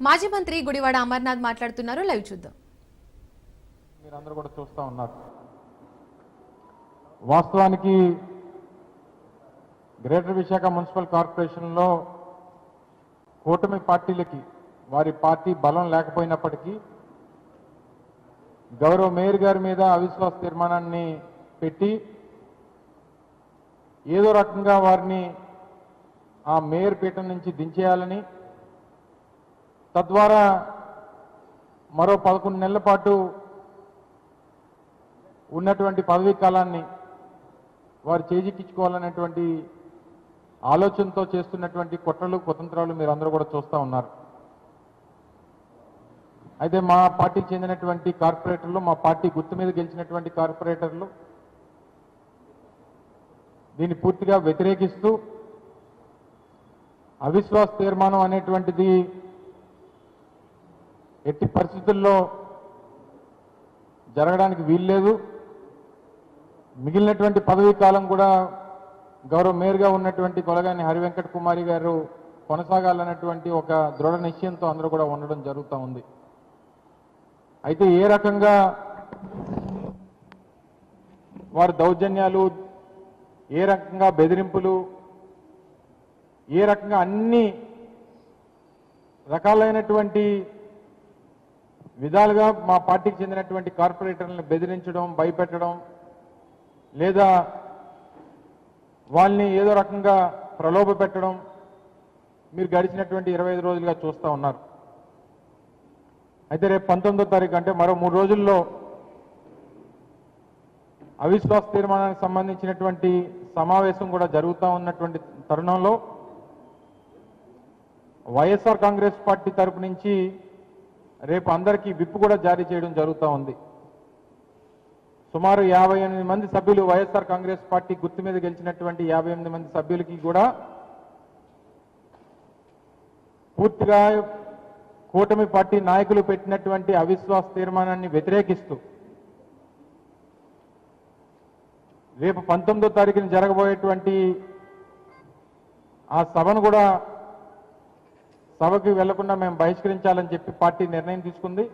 మాజీ మంత్రి గుడివాడ అమర్నాథ్ మాట్లాడుతున్నారు. లైవ్ చూద్దాం. మీరందరూ కూడా చూస్తూ ఉన్నారు. వాస్తవానికి గ్రేటర్ విశాఖ మున్సిపల్ కార్పొరేషన్లో కూటమి పార్టీలకి వారి పార్టీ బలం లేకపోయినప్పటికీ గౌరవ మేయర్ గారి మీద అవిశ్వాస తీర్మానాన్ని పెట్టి ఏదో రకంగా వారిని ఆ మేయర్ పీఠం నుంచి దించేయాలని, తద్వారా మరో 11 నెలల పాటు ఉన్నటువంటి పదవీ కాలాన్ని వారు చేజిక్కించుకోవాలనేటువంటి ఆలోచనతో చేస్తున్నటువంటి కుట్రలు కుతంత్రాలు మీరు అందరూ కూడా చూస్తూ ఉన్నారు. అయితే మా పార్టీకి చెందినటువంటి కార్పొరేటర్లు, మా పార్టీ గుర్తు మీద గెలిచినటువంటి కార్పొరేటర్లు దీన్ని పూర్తిగా వ్యతిరేకిస్తూ అవిశ్వాస తీర్మానం అనేటువంటిది ఎట్టి పరిస్థితుల్లో జరగడానికి వీల్లేదు, మిగిలినటువంటి పదవీ కాలం కూడా గౌరవ మేయర్గా ఉన్నటువంటి కొలగాని హరివెంకట కుమారి గారు కొనసాగాలన్నటువంటి ఒక దృఢ నిశ్చయంతో అందరూ కూడా ఉండడం జరుగుతూ ఉంది. అయితే ఏ రకంగా వారి దౌర్జన్యాలు, ఏ రకంగా బెదిరింపులు, ఏ రకంగా అన్ని రకాలైనటువంటి విధాలుగా మా పార్టీకి చెందినటువంటి కార్పొరేటర్లను బెదిరించడం, భయపెట్టడం, లేదా వాళ్ళని ఏదో రకంగా ప్రలోభ పెట్టడం మీరు గడిచినటువంటి 25 రోజులుగా చూస్తూ ఉన్నారు. అయితే రేపు 19వ తారీఖు అంటే మరో 3 రోజుల్లో అవిశ్వాస తీర్మానానికి సంబంధించినటువంటి సమావేశం కూడా జరుగుతూ ఉన్నటువంటి తరుణంలో వైఎస్ఆర్ కాంగ్రెస్ పార్టీ తరపు నుంచి రేపు అందరికీ విప్ కూడా జారీ చేయడం జరుగుతూ ఉంది. సుమారు 58 మంది సభ్యులు, వైఎస్ఆర్ కాంగ్రెస్ పార్టీ గుర్తు మీద గెలిచినటువంటి 58 మంది సభ్యులకి కూడా పూర్తిగా కూటమి పార్టీ నాయకులు పెట్టినటువంటి అవిశ్వాస తీర్మానాన్ని వ్యతిరేకిస్తూ రేపు 19వ తారీఖున జరగబోయేటువంటి ఆ సభను కూడా సభకి వెళ్లకుండా మేము బహిష్కరించాలని చెప్పి పార్టీ నిర్ణయం తీసుకుంది.